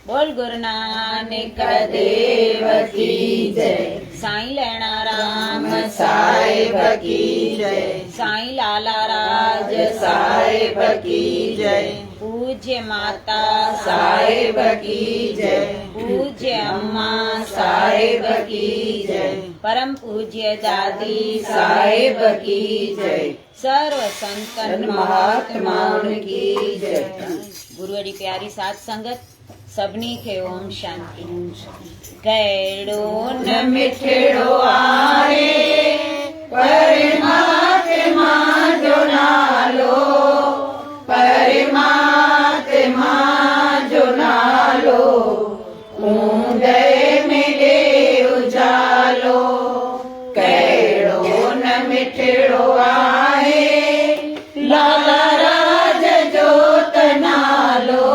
बोल गुरु नानक देव की जय। साईं लैणा राम साहिब की जय। साईं लाला राज साहिब की जय। पूज्य माता साहिब की जय। पूज्य अम्मा साहिब की जय। परम पूज्य दादी साहिब की जय। सर्व संतन महात्माओं की जय। गुरुअड़ी प्यारी साध संगत सभनी खे ओम शांति। कहिड़ो न मिठड़ो आहे परमात्मा जो नालो, परमात्मा जो नालो, ऊंदे मिले उजालो। कहिड़ो न मिठड़ो आहे लाला राज जो त नालो,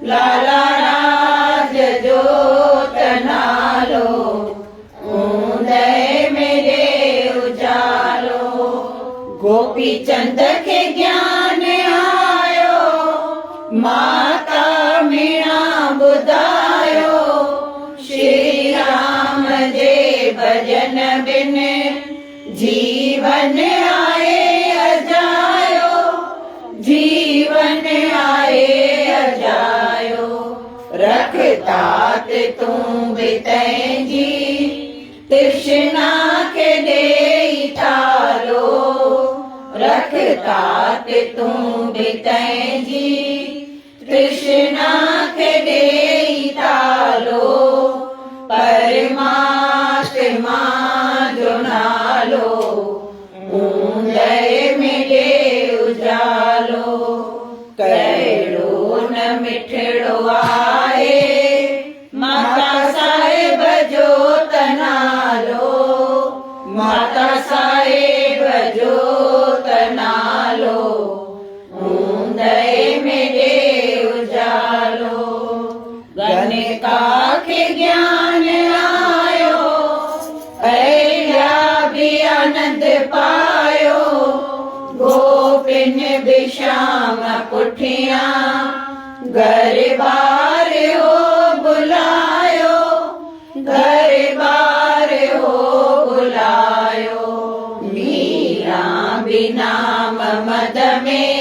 लाला राज जो त नालो, ऊंदे मिले उजालो। गोपी चंद खे ज्ञान आयो, माता मीणा ॿुधायो। श्री राम जे भजन बिन जीवन आए अजायो, जीवन आए अजायो। रख तात तूं बि तंहिंजी तृष्णा खे ॾेई तारो, रख तात तूं बि तंहिंजी तृष्णा खे ॾेई तारो। परमात्मा जो नालो, ऊंदे मिले उजालो। कहिड़ो न मिठड़ो आहे माता साहिब जो त नालो, माता साहिब जो त नालो, ऊंदे मिले उजालो। गणिका खे ज्ञान आयो, अहिल्या बि आनंद पायो। गोपिन बि श्याम पुठियां घर बार हो बुलायो, घर बार हो बुलायो। मीरा बि नाम मद में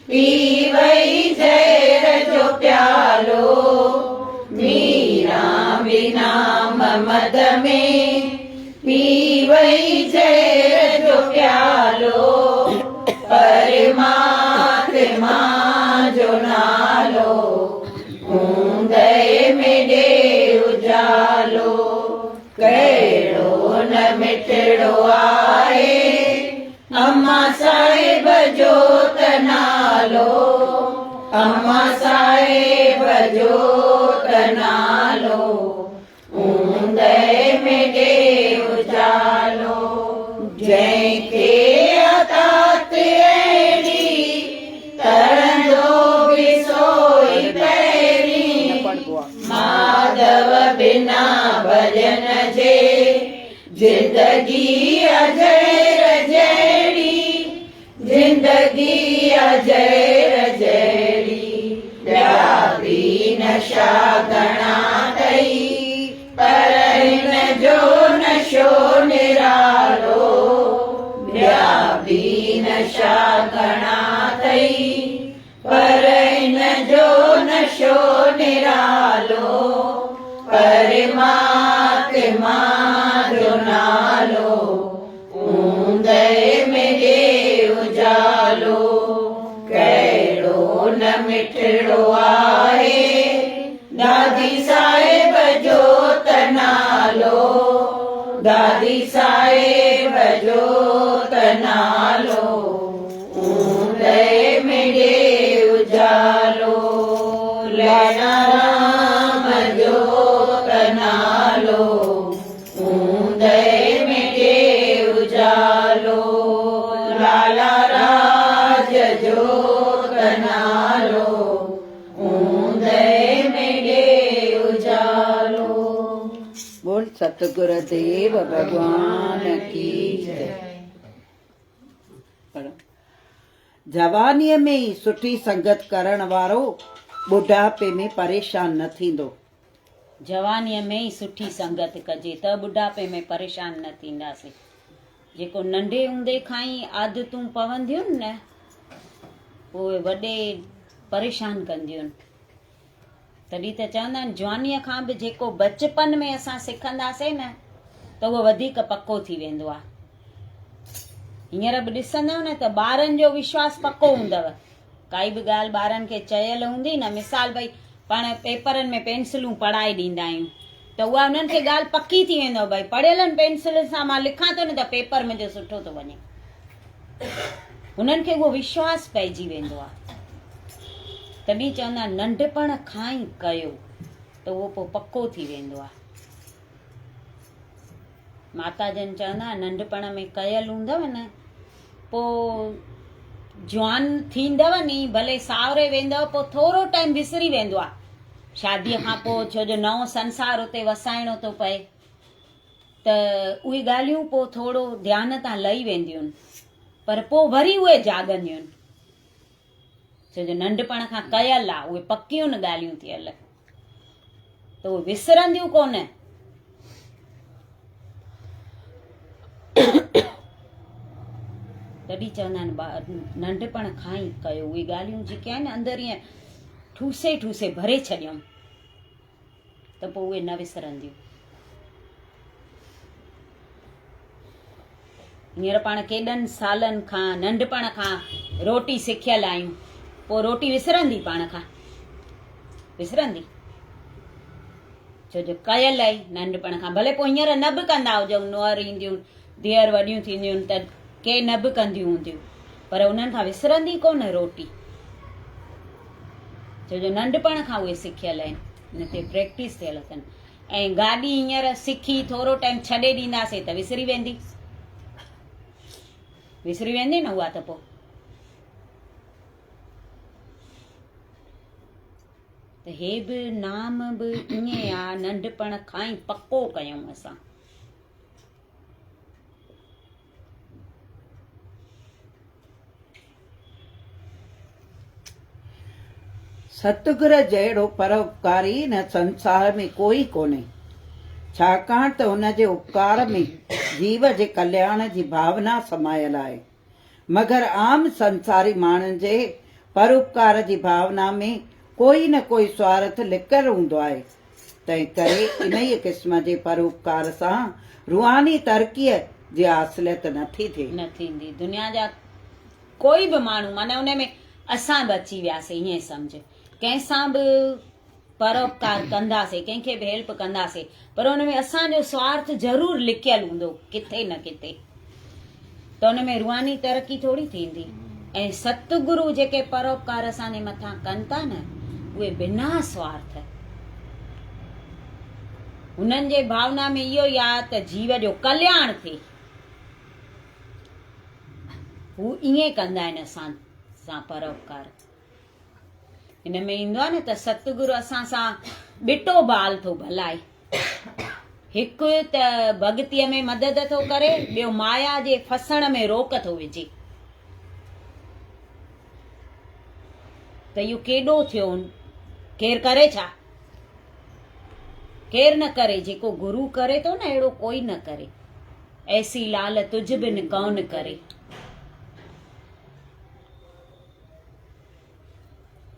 पी वई ज़हर जो प्यालो, मीरा बि नाम मद में पी वई ज़हर जो प्यालो। परमात्मा जो नालो, ऊंदे मिले उजालो। कहिड़ो न मिठड़ो आहे अम्मा साहिब जो त नालो, अम्मा साहिब जो त नालो, ऊंदे मिले उजालो। जंहिंखे अतात अहिड़ी तरंदो बि सोई पहिरीं। माधव बिना भजन जे जिंदगी अजर जहिड़ी, जिंदगी अजर जहिड़ी। ॿिया बि नशा घणा अथई पर हिन जो नशो निरालो। ॿिया बि नशा घणा अथई पर हिन जो नशो निरालो। परमात्मा जो नालो, ऊंदे मिले उजालो। कहिड़ो न मिठड़ो आहे दादी साहिब जो त नालो, दादी साहिब जो त नालो, ऊंदे मिले उजालो। लैणा राम जो त नालो, ऊंदे मिले उजालो। लाला राज जो त नालो, ऊंदे मिले उजालो। बोल सतगुरुदेव भगवान की जय। जवानीअ में ई सुठी संगत करण वारो ॿुढापे में परेशान न थींदो। जवानीअ में ई सुठी संगत कजे त ॿुढापे में परेशान न थींदासीं। जेको नंढे हूंदे खां ई आदतूं पवंदियूं न उहे वॾे परेशान कंदियूं आहिनि। तॾहिं त चवंदा आहिनि जवानीअ खां बि जेको बचपन में असां सिखंदासीं न त उहो वधीक पको थी वेंदो आहे। हींअर बि ॾिसंदव न त ॿारनि जो विश्वास पको हूंदव। काई बि ॻाल्हि ॿारनि खे चयल हूंदी न, मिसाल भई पाण पेपरनि में पेंसिलूं पढ़ाए ॾींदा आहियूं त उहा उन्हनि खे ॻाल्हि पकी थी वेंदव, भई पढ़ियलनि पेंसिल सां मां लिखां थो न त पेपर मुंहिंजो सुठो थो वञे। उन्हनि खे उहो विश्वास पइजी वेंदो आहे। तॾहिं चवंदा नंढपण खां ई कयो त उहो पोइ पको थी वेंदो आहे। माता जन चवंदा नंढपण में कयल हूंदव न पोइ जवान थींदव नी, भले सावरे वेंदव पोइ थोरो टाइम विसरी वेंदो आहे शादीअ खां पोइ, छो जो नओं संसार उते वसाइणो थो पए त उहे ॻाल्हियूं पोइ थोरो ध्यान तां लही वेंदियूं आहिनि, पर पोइ वरी उहे जाॻंदियूं आहिनि छो जो नंढपण खां कयल आहे, उहे पकियूं न ॻाल्हियूं थियल त उहे विसरंदियूं कोन। तॾहिं चवंदा आहिनि नंढपण खां ई कयो उहे ॻाल्हियूं जेके आहिनि अंदरि ईअं ठूसे ठूसे भरे छॾियऊं त पोइ उहे न विसरंदियूं। हींअर पाण केॾनि सालनि खां नंढपण खां रोटी सिखियल आहियूं, पोइ रोटी विसरंदी पाण खां? विसरंदी? छो जो कयल आहे नंढपण खां। भले पोइ हींअर न बि कंदा हुजऊं, नुंहर ईंदियूं, धीअर वॾियूं थींदियूं त के न बि कंदियूं हूंदियूं, पर उन्हनि खां विसरंदी कोन रोटी, छो जो नंढपण खां उहे सिखियल आहिनि, हिन ते प्रैक्टिस थियल अथनि। ऐं गाॾी हींअर सिखी थोरो टाइम छॾे ॾींदासीं त विसरी वेंदी, विसरी वेंदी न उहा त पोइ। त हे बि नाम बि ईअं आहे, नंढपण खां ई पको कयूं असां। सतगुर जहिड़ो परोपकारी हिन संसार में कोई कोन्हे, छाकाणि त हुन जे उपकार में जीव जे कल्याण जी भावना समायल आहे। मगर आम संसारी माण्हुनि जे परोपकार जी भावना में कोई न कोई स्वार्थ लिकल हूंदो आहे। तंहिं करे इन ई क़िस्म जे परोपकार सां रूहानी तरक़ीअ जी हासिलियत नथी थिए। न थींदी। दुनिया जा कोई बि माण्हू, माना उन में असां बि अची वियासीं, ईअं सम्झ। कंहिंसां बि परोपकार कंदासीं, कंहिंखे बि हेल्प कंदासीं, पर हुन में असांजो स्वार्थ ज़रूर लिकियल हूंदो किथे न किथे, त हुन में रूहानी तरक़ी थोरी थींदी। ऐं सतगुरु जेके परोपकार असांजे मथां कनि था न, उहे बिना स्वार्थ, हुननि जे भावना में इहो ई आहे त जीव जो कल्याण थिए। हू ईअं कंदा आहिनि असां सां परोपकार। हिन में ईंदो आहे न त सतगुरु असां सां ॿिटो बाल थो भलाए। हिकु त भॻतीअ में मदद थो करे, ॿियो माया जे फसण में रोक थो विझे। त इहो केॾो थियो? केरु करे छा? केरु न करे। जेको गुरु करे थो न, अहिड़ो कोई न करे। ऐसी लाल तुझ बिन कौन करे।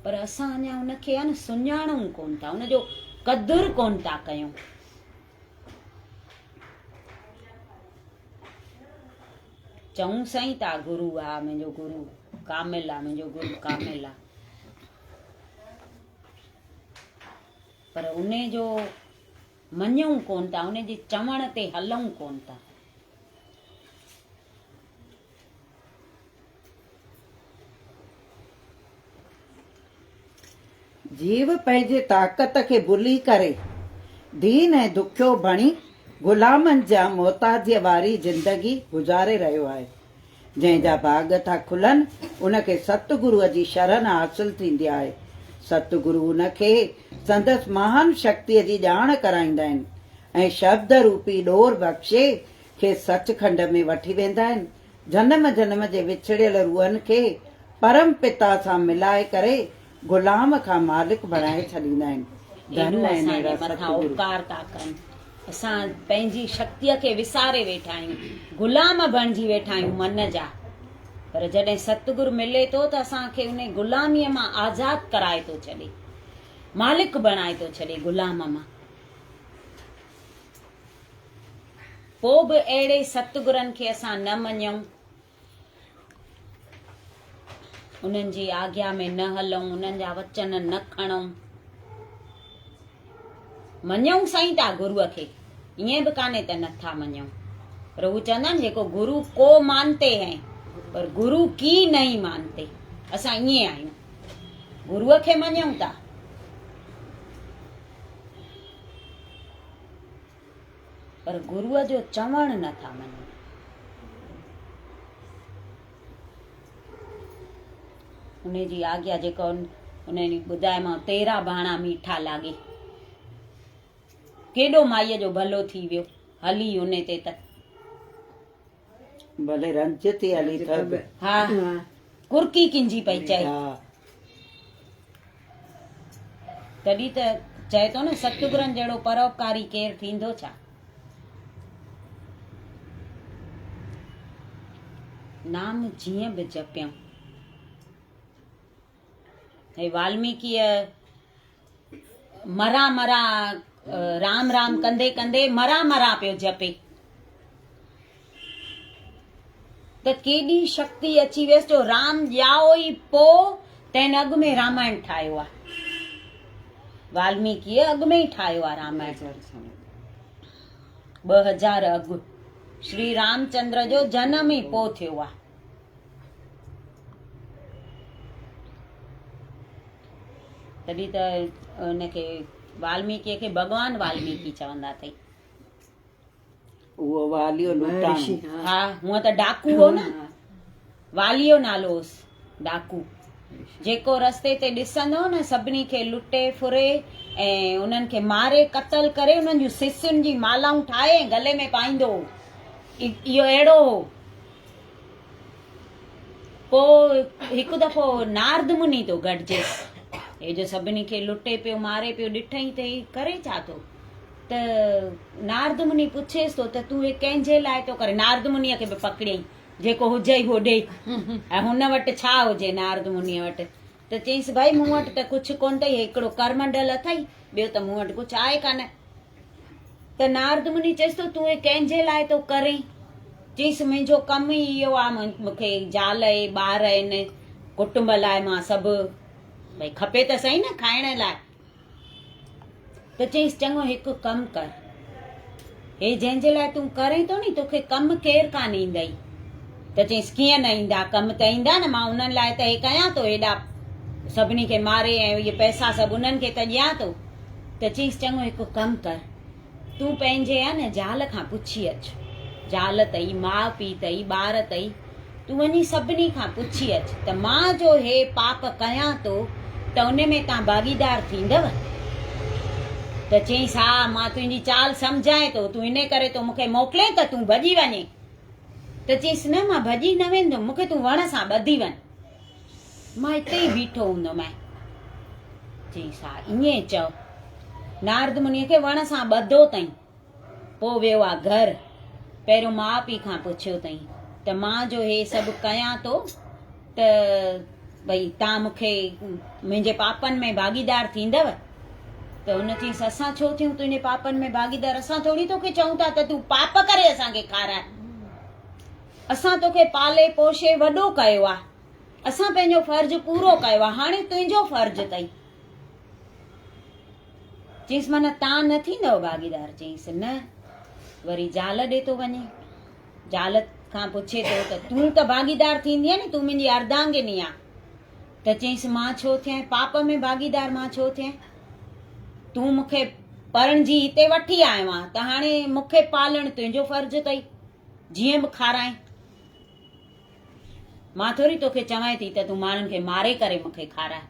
पर असां अञा हुनखे आहे न सुञाणूं कोन था, हुनजो क़दुरु कोन था कयूं। चऊं सही था गुरु आहे मुंहिंजो, गुरु कामिल आहे मुंहिंजो, गुरु कामिल आहे, पर उन जो मञूं कोन था, उन जे चवण ते हलूं कोन था। जीव पंहिंजे ताक़त खे भुली करे दीन ऐं दुखियो बणी गुलामनि जा मोहताजीअ वारी जिंदगी गुज़ारे रहियो आहे। जंहिंजा भाग था खुलनि उनखे सतगुरूअ जी शरण हासिल थींदी आहे। सतगुरु उनखे संदसि महान शक्तिअ जी ॼाण कराईंदा आहिनि ऐं शब्द रूपी ॾोर बख़्शे खे सचखंड में वठी वेंदा आहिनि। जन्म जन्म जे विछड़ियल रूहनि खे परम पिता सां मिलाए करे गुलाम खां मालिक बणाए छॾींदा आहिनि। धन एॾो आहिनि असांजे अहिड़ा मथां सतगुरु। उपकार था कनि। असां पंहिंजी शक्तिअ खे विसारे वेठा आहियूं, गुलाम बणिजी वेठा आहियूं मन जा। पर जॾहिं सतगुरु मिले थो त असांखे उन गुलामीअ मां आज़ाद कराए थो छॾे, मालिक बणाए थो छॾे गुलाम मां। पोइ बि अहिड़े सतगुरनि खे असां न मञूं, उन्हनि जी आज्ञा में न हलूं, उन्हनि जा वचन न खणूं। मञूं साईं था गुरूअ खे, ईअं बि कान्हे त नथा मञूं, पर हू चवंदा आहिनि जेको गुरु को मानते हैं पर गुरु की नहीं मानते। असां ईअं आहियूं, गुरूअ खे मञूं था पर गुरूअ जो चवण नथा मञूं। उन जी आज्ञा जेको उन ॿुधायोमांव 13 भाणा मीठा लागे, केॾो माईअ जो भलो थी वियो हली उन ते त। भले रंज थी हली त हा, कुरकी किंजी पई चए। तॾहिं त चए थो न सतगुरनि जहिड़ो परोपकारी केरु थींदो छा। नाम जीअं बि जपियूं। हे वाल्मीकिअ मरा मरा राम राम कंदे कंदे मरा मरा पियो जपे त केॾी शक्ति अची वियसि जो राम ॼाओ ई पोइ तंहिं अॻु में रामायण ठाहियो आहे। वाल्मीकिअ अॻु में ई ठाहियो आहे रामायण। 2000 अॻु श्री रामचंद्र जो जनम ई पोइ थियो आहे। तॾहिं त उनखे वाल्मीकिअ खे भगवान वाल्मीकि चवंदा अथई। उहो वालियो लुटाणो। हा, हूअं त डाकू हो न, वालियो नालो हुअसि डाकू, जेको रस्ते ते ॾिसंदो न सभिनी खे लुटे फुरे ऐं उन्हनि खे मारे क़तल करे उन्हनि जूं सिसुनि जी मालाऊं ठाहे गले में पाईंदो। इहो अहिड़ो हो। पोइ हिकु दफ़ो नारद मुनि तो गॾिजेसि, हे जो सभिनी खे लुटे पियो मारे पियो, ॾिठई त हे करे छा थो। त नारद मुनि पुछेसि थो त तूं हे कंहिंजे लाइ थो करे। नारद मुनीअ खे बि पकड़ियई, जेको हुजे हो ॾे। ऐं हुन वटि छा हुजे नारद मुनीअ वटि, त चईंसि भाई मूं वटि त कुझु कोन अथई, हिकिड़ो करमंडल अथई, ॿियो त मूं वटि कुझु आहे कान। त नारद मुनि चएसि थो तूं हे कंहिंजे लाइ थो करे। चईंसि मुंहिंजो कमु ई इहो आहे, मूंखे ज़ाल आहे, ॿार आहिनि, कुटुंब लाइ मां सभु भई खपे त सही न खाइण लाइ। त चईंसि चङो हिकु कमु कर, हे जंहिंजे लाइ तूं करे थो नी तोखे कमु केरु कान ईंदई। त चईंसि कीअं न ईंदा, कमु त ईंदा न, मां उन्हनि लाइ त हे कयां थो, हेॾा सभिनी खे मारे ऐं इहे पैसा सभु उन्हनि खे त ॾियां थो। त चईंसि चङो हिकु कमु कर, तूं पंहिंजे आहे न ज़ाल खां पुछी अच, ज़ाल अथई, माउ पीउ अथई, ॿार अथई, तूं वञी सभिनी खां पुछी अच त मां जो हे पाप कयां थो त उन में तव्हां भागीदार थींदव। त चईंसि हा मां तुंहिंजी चाल सम्झाए थो, तूं इन करे तो मूंखे मोकिले त तूं भॼी वञे। त चईंसि न मां भॼी न वेंदुमि, मूंखे तूं वण सां ॿधी वञ, मां हिते ई बीठो हूंदोमांइ। चईंसि हा ईअं चओ। नारद मुनीअ खे वण सां ॿधो अथई, पोइ वियो आहे घर। पहिरियों माउ पीउ खां पुछियो अथई त मां जो हे सभु कयां थो त भई तव्हां मूंखे मुंहिंजे पापनि में भागीदार थींदव। त हुन चईंसि असां छो थियूं तुंहिंजे पापनि में भागीदार, असां थोरी तोखे चऊं था त तूं पाप करे असांखे खाराए। असां तोखे पाले पोषे वॾो कयो आहे, असां पंहिंजो फर्ज़ पूरो कयो आहे, हाणे तुंहिंजो फर्ज़ अथई। चईंसि माना तव्हां न थींदव भागीदार। चईंसि न। वरी ज़ाल ॾे थो वञे, ज़ाल खां पुछे थो त तूं त भागीदार थींदीअ न, तूं मुंहिंजी अर्धांगिनी आहे। त चईंसि मां छो थियां पाप में भागीदार, मां छो थियां, तूं मूंखे परणजी हिते वठी आयो आहे त हाणे मूंखे पालण तुंहिंजो फर्ज़ अथई, जीअं बि खाराए। मां थोरी तोखे चवां थी त तूं माण्हुनि खे मारे करे मूंखे खाराए।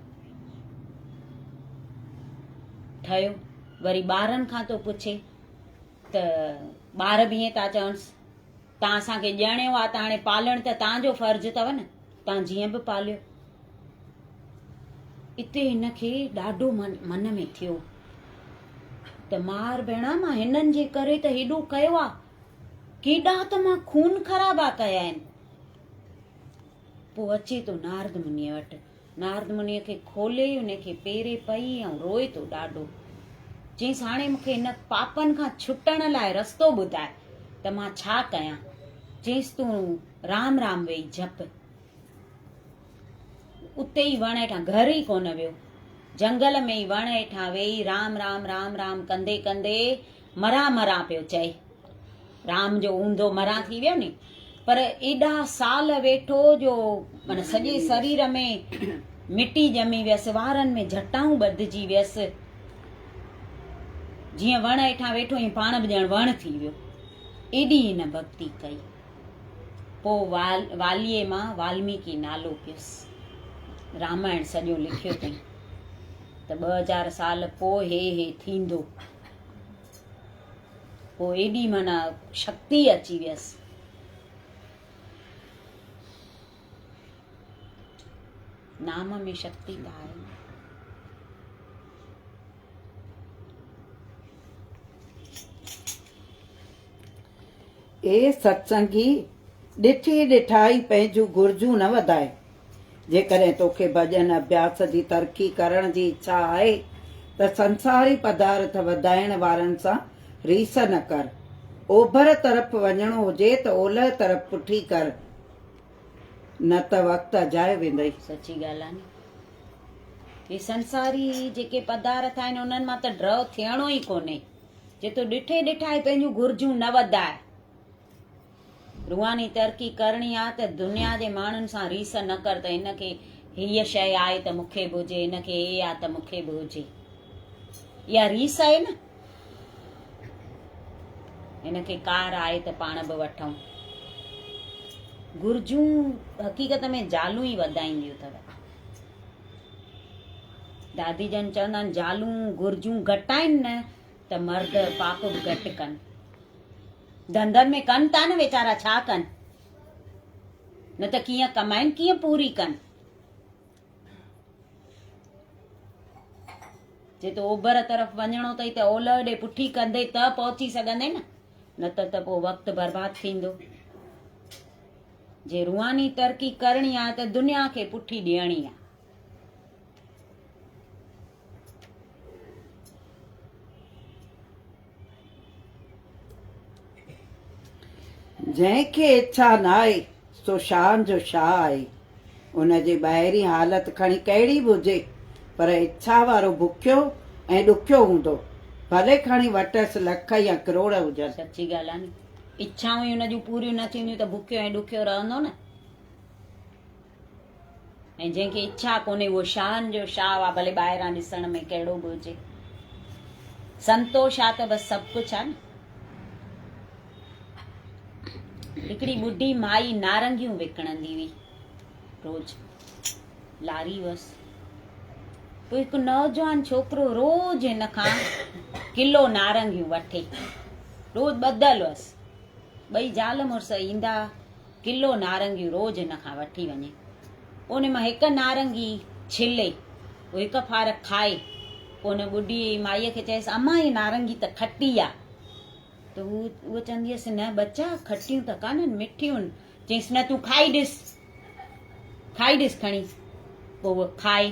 ठहियो। वरी ॿारनि खां थो पुछे त ॿार बि ईअं था चवनिसि तव्हां असांखे ॼणियो आहे त हाणे पालण त तव्हांजो फर्ज़ अथव न, तव्हां जीअं बि पालियो। इते हिनखे ॾाढो मन में थियो त मार भेणा मां हिननि जे करे त हेॾो कयो आहे, केॾा त मां खून ख़राबा कया आहिनि। पोइ अचे थो नारद मुनीअ वटि, नारद मुनीअ खे खोले उनखे पेरे पई ऐं रोए थो ॾाढो। चईंसि हाणे मूंखे हिन पापनि खां छुटण लाइ रस्तो ॿुधाए त मां छा कयां। चईंसि तूं राम राम वेही जप। उते ई वण हेठां, घर ई कोन वियो, जंगल में ई वण हेठां वेही राम राम राम राम कंदे कंदे मरा मरा पियो चए। राम जो ऊंधो मरा थी वियो नी, पर एॾा साल वेठो जो मन सॼे शरीर में मिटी ॼमी वियसि, वारनि में जटाऊं ॿधिजी वियसि। जीअं वण हेठां वेठो ईअं पाण बि ॼण वण थी वियो, एॾी हिन भक्ति कई। पोइ वालीअ मां वाल्मीकि नालो पियुसि, रामायण सॼो लिखियो अथई त 2000 साल पोइ हे थींदो। पोइ एॾी माना शक्ति अची वियसि। नाम में शक्ति त आहे। ए सत्संगी, ॾिठी ॾिठाई पंहिंजूं घुर्जूं न वधाए। जेकॾहिं तोखे भॼन अभ्यास जी तरक़ी करण जी इच्छा आहे त संसारी पदार्थ वधाइण वारनि सां रीस न कर। ओभर तरफ़ वञणो हुजे त ओलह तरफ़ पुठी कर, न त वक़्तु अजाए वेंदई। सची ॻाल्हि आहे नी। हे संसारी जेके पदार्थ आहिनि उन्हनि मां त ड्रव थियणो ई कोन्हे। जे तो ॾिठे ॾिठाई पंहिंजूं घुर्जूं न वधाए। रूहानी तरक़ी करणी आहे त दुनिया जे माण्हुनि सां रीस न कर त हिनखे हीअ शइ आहे त मूंखे बि हुजे, हिनखे हे आहे त मूंखे बि हुजे। इहा रीस आहे न। हिनखे कार आहे त पाण बि वठूं। घुर्जूं हक़ीक़त में जालूं ई वधाईंदियूं अथव। दादी जन चवंदा आहिनि जालूं घुर्जूं घटाइनि न त मर्द पाप बि घटि कनि। धंधनि में कनि था न वीचारा, छा कनि, न त कीअं कमाइनि, कीअं पूरी कनि। जे तो ओभर तरफ़ वञणो अथई त ओलह ॾे पुठी कंदे त पहुची सघंदे न त पोइ वक़्तु बर्बाद थींदो। जे रूहानी तरक़ी करणी आहे त दुनिया खे पुठी ॾियणी आहे। जंहिंखे इच्छा न आहे सो शान जो शाह आहे। उनजी ॿाहिरी हालत खणी कहिड़ी बि हुजे, पर इच्छा वारो बुखियो ऐं ॾुखियो हूंदो, भले खणी वटसि लख या करोड़ हुजनि। सची ॻाल्हि आहे नी। इच्छाऊं ई हुनजूं पूरियूं न थींदियूं त बुखियो ऐं ॾुखियो रहंदो न। ऐं जंहिंखे इच्छा कोन्हे उहो शान जो शाह आहे, भले ॿाहिरां ॾिसण में कहिड़ो बि हुजे। संतोष आहे त बसि सभु कुझु आहे न। हिकिड़ी ॿुढी माई नारंगियूं विकिणंदी हुई, रोज लारी हुअसि। पोइ हिकु नौजवान छोकिरो रोज हिन खां किलो नारंगियूं वठे, रोज ॿधल हुअसि। ॿई ज़ाल मुड़ुस ईंदा, किलो नारंगियूं रोज हिन खां वठी वञे। उन मां हिकु नारंगी छिले, पोइ हिकु फार खाए। पोइ हुन ॿुढी माईअ खे चयसि अम्मा ही नारंगी त खटी आहे। त उहो चवंदी हुअसि न बच्चा खटियूं त कान्हनि, मिठियूं आहिनि। चयसि न तूं खाई ॾिस, खाई ॾिस खणी। पोइ उहो खाए,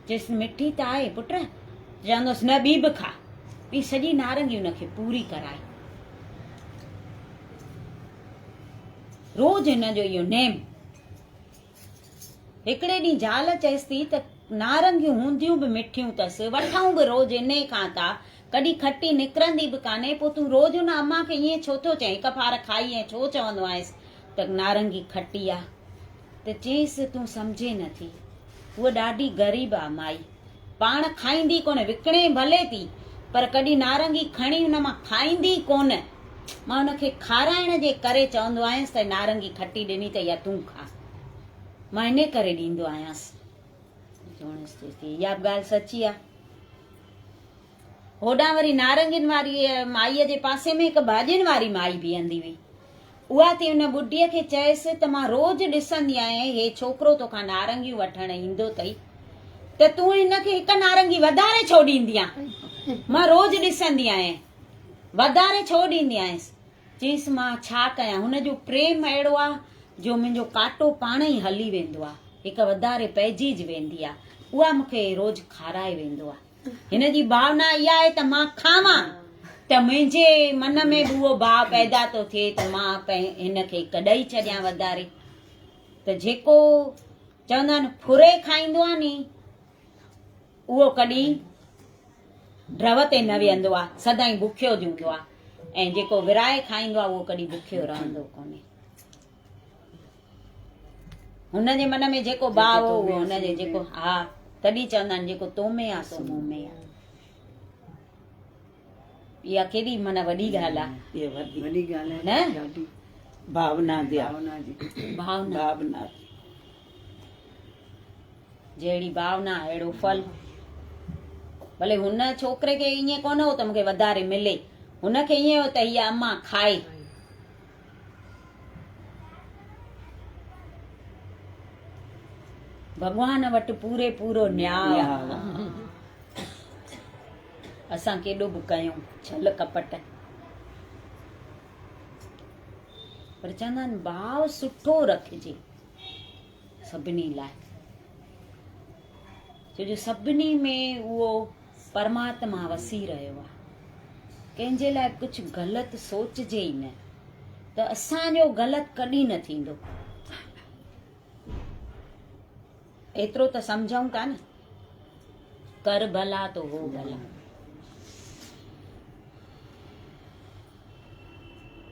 चयसि मिठी त आहे पुट। चवंदुसि न ॿी बि खा। ॿी सॼी नारंगी हुनखे पूरी कराए। रोज हिन जो इहो नेम। हिकिड़े ॾींहुं ज़ाल चयसि थी त नारंगियूं हूंदियूं बि मिठियूं अथसि, वठूं बि रोज इन खां था, कॾहिं खटी निकिरंदी बि कान्हे, पोइ तूं रोज हुन अम्मा खे ईअं छो थो चई, हिकु फार खाई ऐं छो चवंदो आहियसि त नारंगी खटी आहे। त चयसि तूं सम्झे नथी, उहा ॾाढी ग़रीब आहे माई, पाण खाईंदी कोन, विकिणे भले थी, पर कॾहिं नारंगी खणी हुन मां खाईंदी कोन। मां हुनखे खाराइण जे करे चवंदो आहियांसि त नारंगी खटी ॾिनी त या तूं खा, मां इन करे ॾींदो आहियांसि। इहा बि ॻाल्हि सची आहे। होॾां वरी नारंगियुनि वारी माईअ जे पासे में हिकु भाॼियुनि वारी माई बीहंदी हुई। उहा थी हुन ॿुढीअ खे चयसि त मां रोज ॾिसंदी आहियां हे छोकिरो तोखां नारंगियूं वठण ईंदो अथई, त तूं हिनखे हिक नारंगी वधारे छो ॾींदी आहीं? मां रोज़ ॾिसंदी आहियां, वधारे छो ॾींदी आहियांसि? चईसि मां छा कयां, हुनजो प्रेम अहिड़ो आहे जो मुंहिंजो कांटो पाण ई हली वेंदो आहे, हिक वधारे पइजी वेंदी आहे, उहा मूंखे रोज़ खाराए वेंदो आहे। हिन जी भावना इहा आहे त मां खावां त मुंहिंजे मन में बि उहो भाव पैदा थो थिए त मां हिनखे हिक ॾेई छॾियां वधारे। त जेको चवंदा आहिनि फुरे खाईंदो आहे नी, उहो कॾहिं ड्रव ते न वेहंदो आहे, सदाईं बुखियो हूंदो आहे, ऐं जेको विराए खाईंदो आहे उहो कॾहिं बुखियो रहंदो कोन्हे। हुनजे मन में जेको भाव हो उहो हुनजे जेको, हा तॾहिं चवंदा आहिनि जेको तो में आहे सो मुंह में आहे। इहा केॾी माना वॾी ॻाल्हि आहे, इहा वॾी ॻाल्हि न? आहे ॾाढी भावना जी भावना, जहिड़ी भावना अहिड़ो फल। भले हुन छोकिरे खे ईअं कोन हो त मूंखे वधारे मिले, हुनखे ईअं हो त हीअ अम्मा खाए। भॻवान वटि पूरे पूरो न्याय। असां केॾो बि कयूं छल कपट, पर चवंदा आहिनि भाव सुठो रखिजे सभिनी लाइ, छो जो सभिनी में उहो परमात्मा वसी रहियो आहे। कंहिंजे लाइ कुझु ग़लति सोचजे ई न, त असांजो ग़लति कॾहिं न थींदो। एतिरो त सम्झूं था न, कर भला तो हो भला।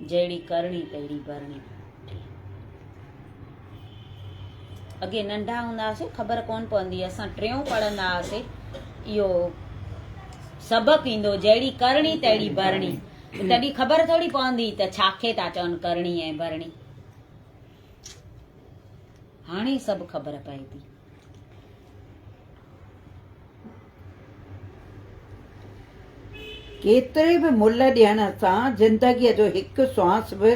जहिड़ी करणी तहिड़ी भरणी। अॻे नंढा हूंदा हुआसीं ख़बर कोन पवंदी, असां टियों पढ़ंदा हुआसीं, इहो सबक़ु ईंदो जहिड़ी करणी तहिड़ी भरणी। तॾहिं ख़बर थोड़ी पवंदी त छाखे था चवनि करणी ऐं भरणी। हाणे सभु ख़बर पए थी। केतिरे बि मुल ॾियण सां जिंदगीअ जो हिकु श्वास बि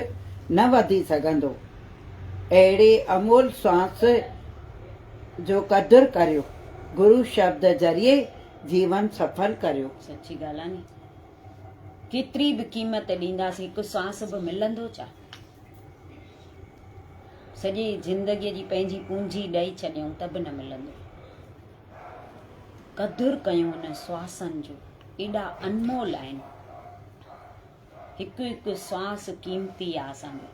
न वधी सघंदो। अहिड़े अमूल श्वास जो कदुरु करियो, गुरु शब्द ज़रिए जीवन सफल करियो। सची ॻाल्हि आहे नी, केतिरी बि क़ीमत ॾींदासीं हिकु श्वास बि मिलंदो छा? सॼी जिंदगीअ जी पंहिंजी पूंजी ॾेई छॾियूं त बि न मिलंदो। कदुरु कयूं हुन श्वासनि जो, एॾा अनमोल आहिनि। हिकु हिकु श्वास कीमती आहे असांजो।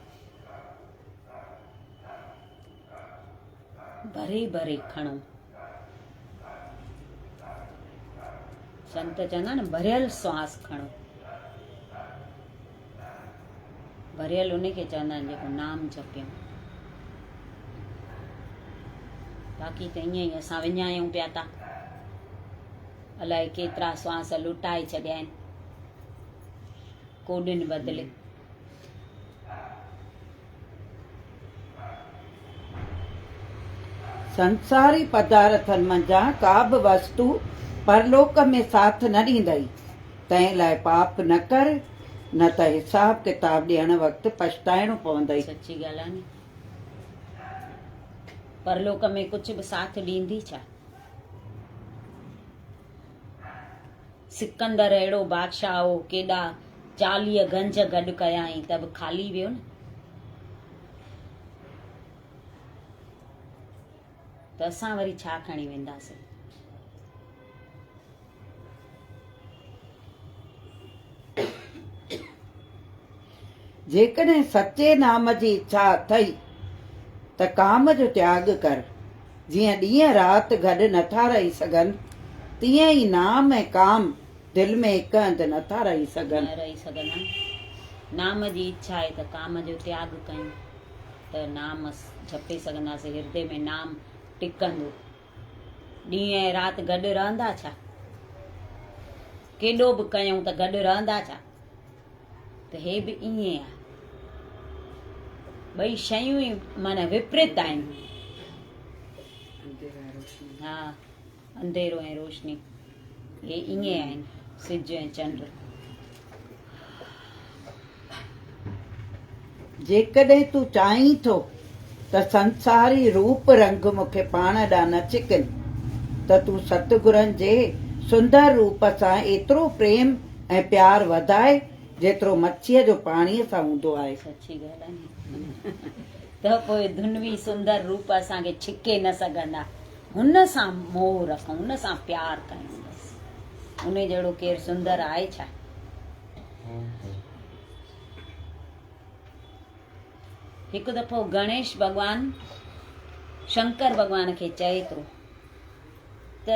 भरे भरे खणो। संत चवंदा न भरियल श्वास खणो। भरियल उनखे चवंदा आहिनि जेको नाम जपियूं। बाक़ी त ईअं ई असां विञायूं पिया था, अलाए केतिरा श्वास लुटाए छॾिया आहिनि कोॾिन बदिले। संसारी पदार्थनि मंझां का बि वस्तु परलोक में साथ न ॾींदई। तंहिं लाइ पाप न कर, न त हिसाब किताब ॾियण वक़्तु पछताइणो पवंदई। सची ॻाल्हि आहे नी, परलोक में कुझु बि साथ ॾींदी छा? सिकंदर अहिड़ो बादशाह हो, केॾा 40 गंज गॾु कयाई त बि खाली वियो न। त असां वरी छा खणी वेंदासीं? जेकॾहिं सचे नाम जी इच्छा अथई त काम जो त्याग कर। जीअं ॾींहं राति गॾु नथा रही सघनि, तीअं ई नाम ऐं काम दिलि में हिकु हंधि नथा रही सघनि। न रही सघंदा। नाम जी इच्छा आहे त काम जो त्याग कयूं त नाम जपे सघंदासीं। हृदय में नाम टिकंदो। ॾींहं ऐं राति गॾु रहंदा छा? केॾो बि कयूं त गॾु रहंदा छा? त हे बि ईअं आहे। ॿई शयूं ई माना विपरीत आहिनि। हा, अंधेरो ऐं रोशनी हे ईअं आहिनि, सिज ऐं चंड। जेकॾहिं तूं चाहीं थो त संसारी रूप रंग मूंखे पाण ॾांहुं न छिकनि, त तूं सतगुरनि जे सुंदर रूप सां एतिरो प्रेम ऐं प्यार वधाए जेतिरो मच्छीअ जो पाणीअ सां हूंदो आहे। सची ॻाल्हि आहे त पोइ धुनवी सुंदर रूप असांखे छिके न सघंदा। हुन सां मोह रखूं, हुन सां प्यार कयूं, बसि उन जहिड़ो केरु सुंदर आहे छा। हिकु दफ़ो गणेश भॻवान शंकर भॻवान खे चए थो त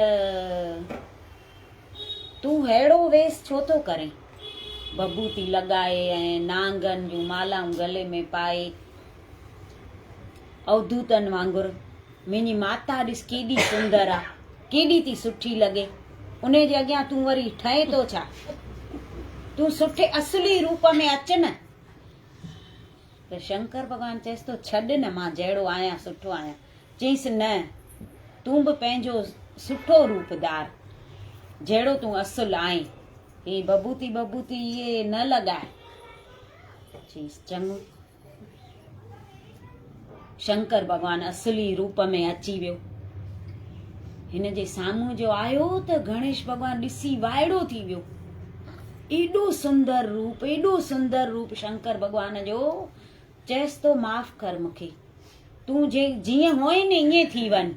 तूं अहिड़ो वेस छो थो करे, बबूती लॻाए ऐं नांगनि जूं मालाऊं गले में पाए अवधूतनि वांगुरु, मुंहिंजी माता ॾिस केॾी सुंदर आहे, केॾी थी सुठी लॻे, उन जे अॻियां तूं वरी ठहे थो छा, तूं सुठे असली रूप में अच न। त शंकर भॻवान चएसि थो छॾ न, मां जहिड़ो आहियां सुठो आहियां। चईसि न, तूं बि पंहिंजो सुठो रूप धार, जहिड़ो तूं असुल आहीं, ही बबूती बबूती इहे न लॻाए। चईसि चङो। शंकर भॻवान असली रूप में अची वियो, हिन जे साम्हूं जो आयो त गणेश भॻवान ॾिसी वाइड़ो थी वियो। एॾो सुंदर रूप, एॾो सुंदर रूप शंकर भॻवान जो। चएसि तो माफ़ कर मूंखे, तूं जीअं हुएं न ईअं थी वञ,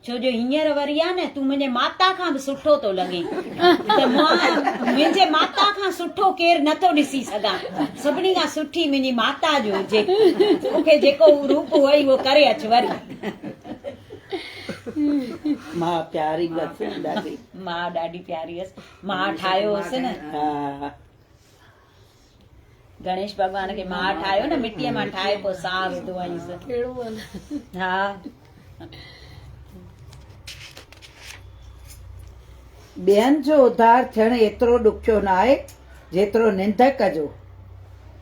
छो जो हींअर वरी आहे न तूं मुंहिंजे माता खां बि सुठो थो लॻे, त मां मुंहिंजे माता खां सुठो केरु नथो ॾिसी सघां, सभिनी खां सुठी मुंहिंजी माता जो हुजे, मूंखे जेको रूप हुई उहो करे अच वरी। मां प्यारी बस ॾाढी, मां ॾाढी प्यारी हुअसि, मां ठाहियो हुअसि न। हा गणेश भॻवान खे मां ठाहियो न, मिटीअ मां ठाहे पोइ साह विधो आहियूं। हा ॿियनि जो उद्धार थियणु एतिरो ॾुखियो न आहे जेतिरो निंदक जो,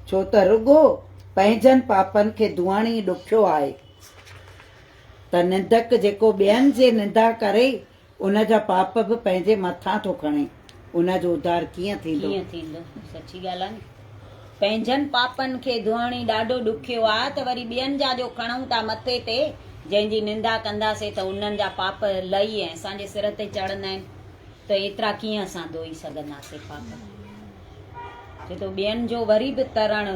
छो त रुॻो पंहिंजनि पापनि खे धुअण ई ॾुखियो आहे। त निंदक जेको ॿियनि जे निंदा करे उन जा पाप बि पंहिंजे मथां थो खणे, उन जो उद्धार कीअं थींदो? सची ॻाल्हि आहे न, पंहिंजनि पापनि खे धुअण ई ॾाढो ॾुखियो आहे, त वरी ॿियनि जा जो खणूं था मथे ते, जंहिंजी निंदा कंदासीं त उन्हनि जा पाप लही ऐं असांजे सिर ते चढ़ंदा आहिनि, त एतिरा कीअं असां धोई सघंदासीं पाप। छो त ॿियनि जो वरी बि तरणु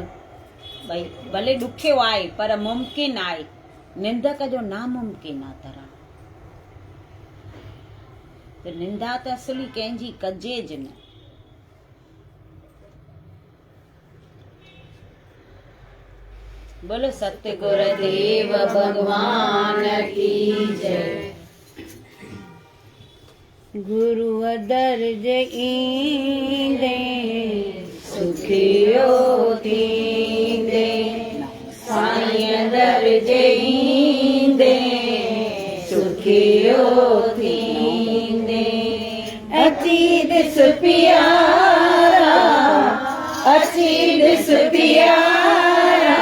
भई भले ॾुखियो आहे पर मुमकिन आहे, निंदक जो नामुमकिन आहे तरणु। त निंदा त असली कंहिंजी कजे ज न। बोलो सतगुर देव भगवान की जय। गुरु दर्ज ईंदे सुखियो थींदे, साईं दर्ज ईंदे सुखियो थींदे। अची ॾिस प्यारा, अची ॾिस प्यारा,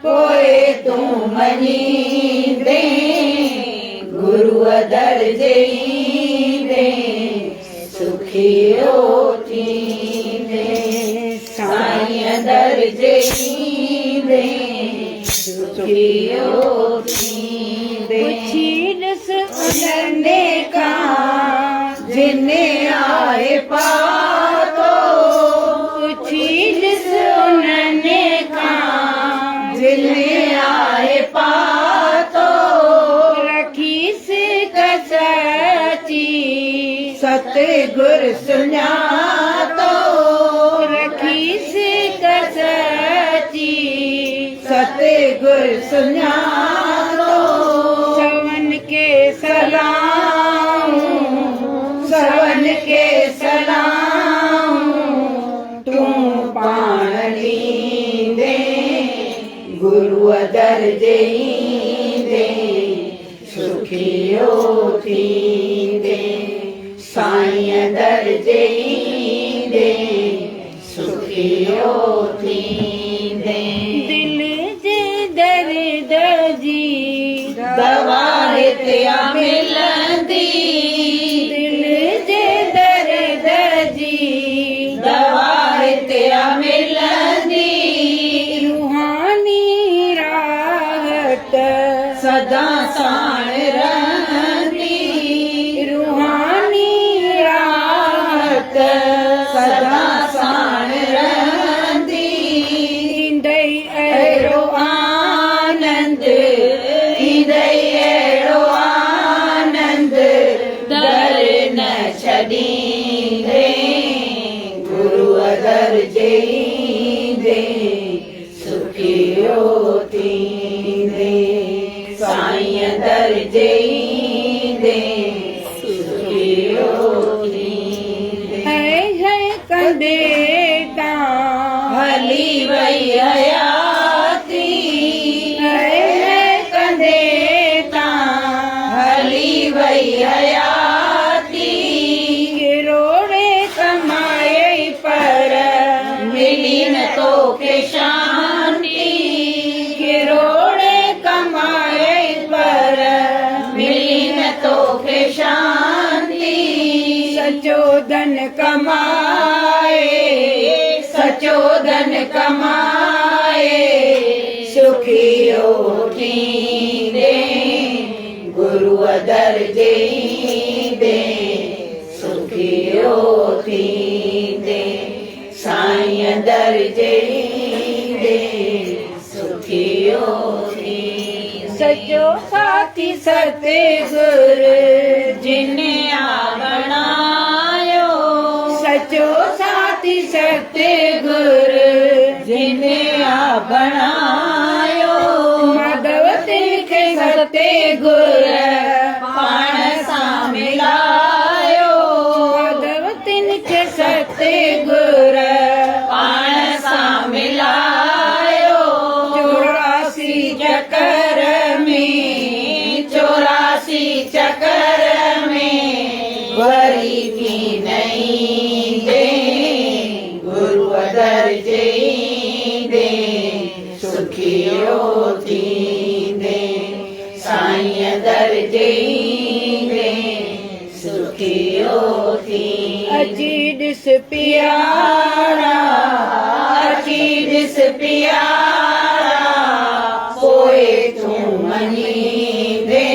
पोइ तूं मञींदे, गुरु दर्ज ईंदे सुखियो थींदे, साईं दर्ज ईंदे सुखियो थींदे। पुछी ॾिस उन्हनि खां जिने आहे पातो, पुछी ॾिस उन्हनि खां जिने आहे पातो, रखीसि कसची सतगुर सुञातो, रखीसि कसची सतगुर सुञातो। सवन के सलाम, सवन के सलाम, तूं पाण ॾींदे, गुरु दर्ज ईंदे सुखियो थींदे, साईं दर्ज ईंदे सुखियो थींदे। दिल जे दर्द जी दवा हिते मिलंदी, दिल जे दर्द जी दवा हिते मिलंदी, रूहानी राहत सदा साण रहंदी, सदा साण रहंदी ईंदई अहिड़ो आनंद ईंदई अहिड़ो आनंद दर न छॾींदे गुरु दर जे ईंदे सुखियो थींदे साईं दर जे ईंदे सुखियो थींदे है कंदे का हली वई हयाती है कंदे का हली वई हयाती किरोड़े कमाए पर मिली न तोखे शांति किरोड़े कमाए पर मिली न तोखे शांति सचो धन कमाए सचो धन कमाए सुखियो थींदे गुरु दर जे ईंदे सुखियो थींदे साईं दर जे ईंदे सुखियो थींदे सचो साथी सतगुरु जिन बणायो सचो साथी सतगुरु जिन बणायो माधव तिनखे सतगुरु पाण सां मिलायो माधव तिनखे सतगुरु पाण सां मिलायो 84 चकर में 84 चकर में वरी थी नहीं दे गुरु दर जे ईंदे सुखियो थींदे साईं दर जे ईंदे सुखियो थींदे अची ॾिस प्यारा अची ॾिस प्यारा पोइ तूं मञींदे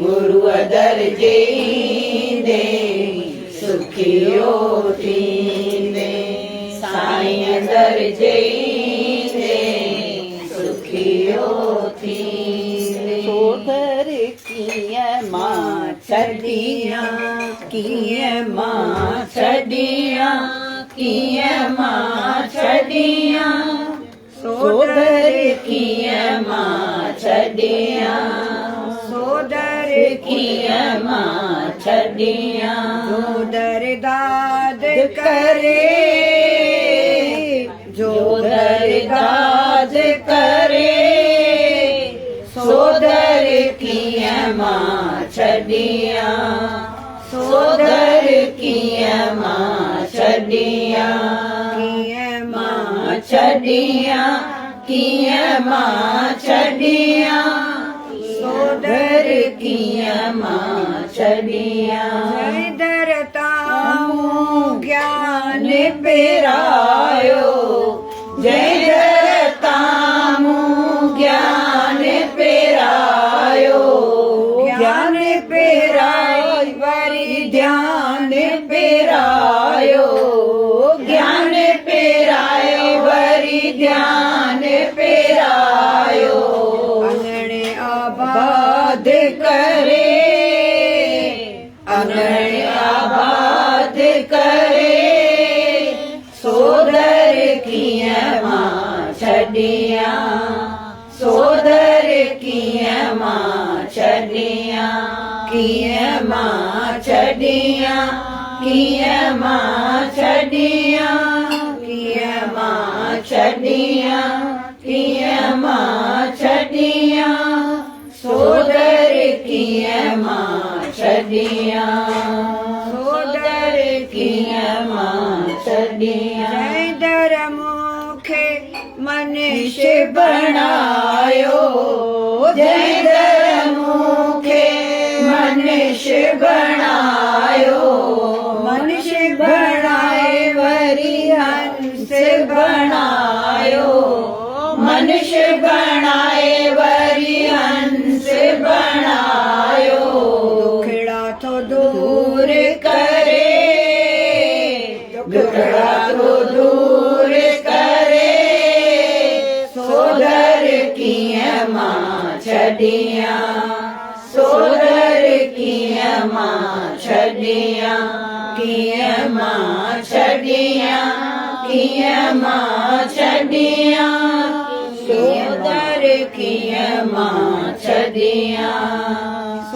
गुरु दर जे ईंदे सुखियो थींदे साईं दर जे ईंदे सुखियो थींदे सोदर कीअं मां छॾियां कीअं मां छॾियां कीअं मां छॾियां सोदर कीअं मां छॾियां सोदर कीअं मां छॾियां जोदर दाद करे जोदर दाद करे सोदर कीअं मां छॾियां सोदर कीअं मां छॾियां कीअं मां छॾियां कीअं मां छॾियां सोदर कीअं मां छॾियां दर तां ज्ञान पेरायो जय दर तां ज्ञान पेरायो ज्ञान पेरायो वरी ध्यान पेरायो ज्ञान पेरायो वरी ध्यान पेरायो अगण आबाद करे अगण आबाद करे सोदर कीअं मां छॾियां सोदर कीअं मां छॾियां कीअं मां छॾियां कीअं मां छॾियां कीअं मां छॾियां कीअं मां छॾियां सोदर कीअं मां छॾियां सोदर कीअं मां छॾियां दर मूंखे मनुष्य बणायो जय दर मूंखे मनुष्य बणायो मनुष्य बणाए वरी हंस बणायो मनुष्य बणाए वरी हंस बणायो दुखड़ा तो दूर करे दुखड़ा को दूर करे सोदर कीअं मां छॾियां सोदर कीअं मां छॾियां कीअं मां छॾियां कीअं मां छॾियां सोदर कीअं मां छॾियां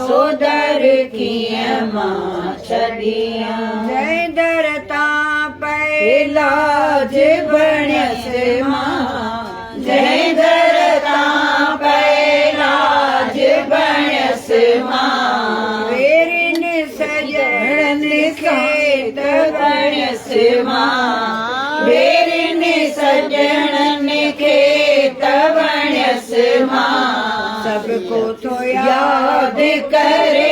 सोदर कीअं मां छॾियां जंहिं दर तां पैलाज बणियसि मां जंहिं दर तां पैलाज बणियसि मां वेरिन सजण खेत बणियसि मां वेरिन सजण खेत बणियसि मां सबको तो याद करे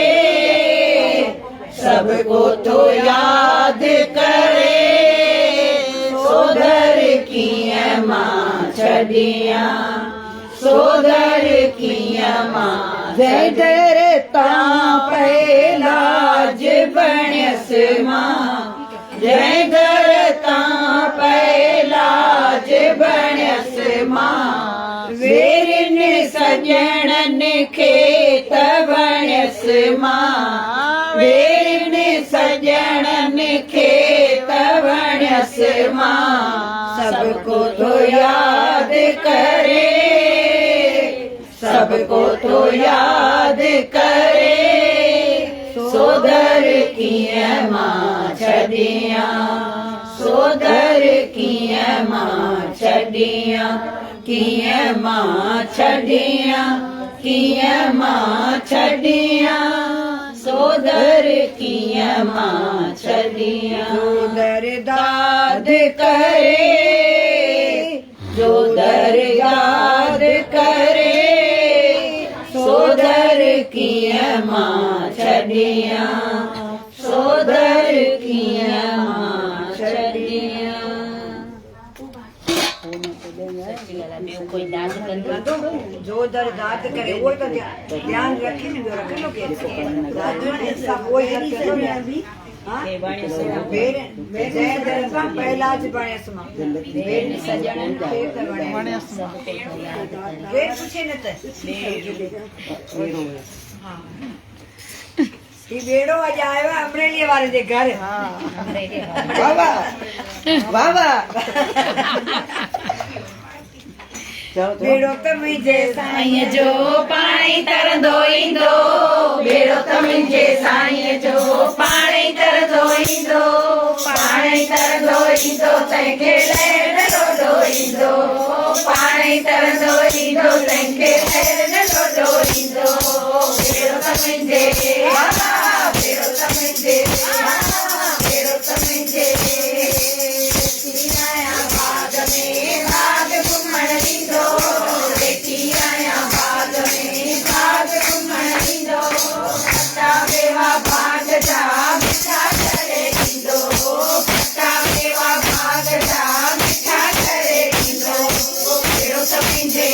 सबको तो याद करे सोदर कीअं मां छॾियां सोदर कीअं मां जंहिं दर तां पैलाज बणियसि मां जंहिं दर तां पैलाज बणियसि मां वेरिन सजणनि खेत बणियसि मां वेरिन सजणनि खेत बणियसि मां सबको तो याद करे सबको तो याद करे सोदर कीअं मां छॾियां सोदर कीअं मां छॾियां कीअं मां छॾियां कीअं मां छॾियां सोदर कीअं मां छॾियां सोदर दाद करे जोदर याद करे सोदर कीअं मां छॾियां सोदर कीअं मां छॾियां ॿियो कोई दाद कंदो जो दर दाद करे वो तो ध्यान रखे न जो रखे लो के दाद ने सब वो ही करो ने हां के बणे से मेरे जय दर का पहला ज बणे समा वेर सजणन के त बणे समा वेर पूछे न त हां ई बेड़ो आज आयो अमरेली वाले दे घर हां बाबा बाबा बेड़ो त मुंहिंजे साईं जो पाणी तरंदो ईंदो बेड़ो त मुंहिंजे साईं जो पाणी तरंदो ईंदो पाणी तरंदो ईंदो तंहिंखे लहर लोॾो ईंदो पाणी तरंदो ईंदो तंहिंखे लहर लोॾो ईंदो बेड़ो त मुंहिंजे बेड़ो त मुंहिंजे बेड़ो त मुंहिंजे बाग में बाग घुमण ईंदो वेठी आहियां बाग में बाग घुमण ईंदो खटा मेवा बाग जा मिठा करे ईंदो खटा मेवा बाग जा मिठा करे ईंदो बेड़ो त मुंहिंजे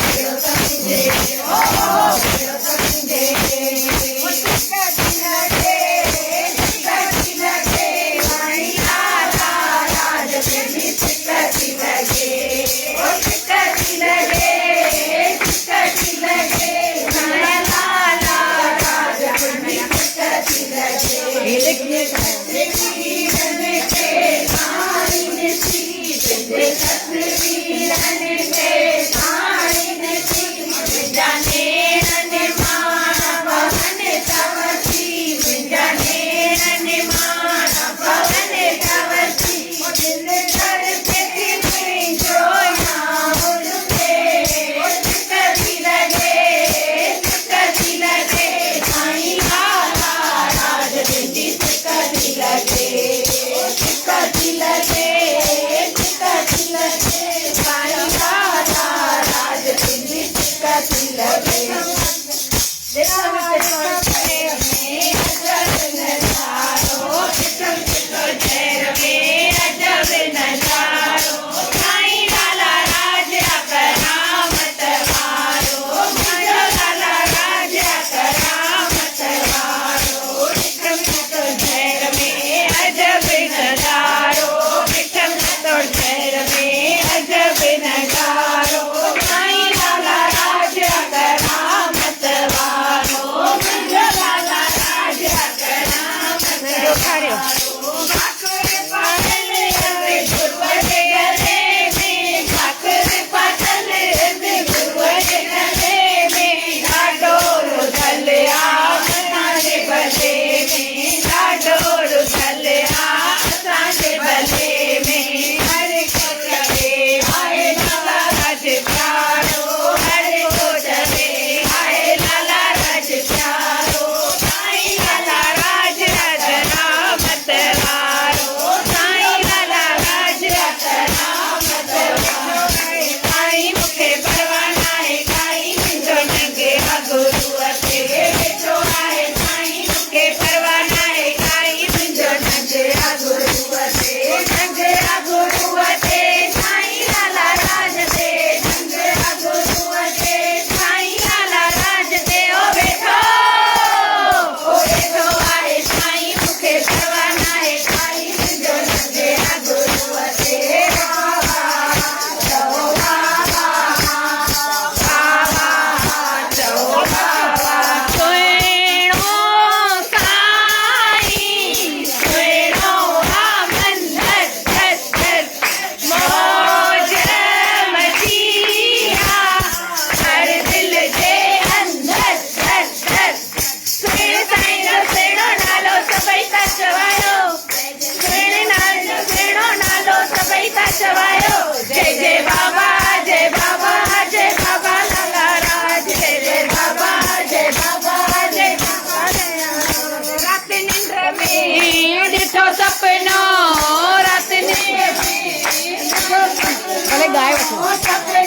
बेड़ो त मुंहिंजे बेड़ो त સપનો રાતને ભલે ગાયો છો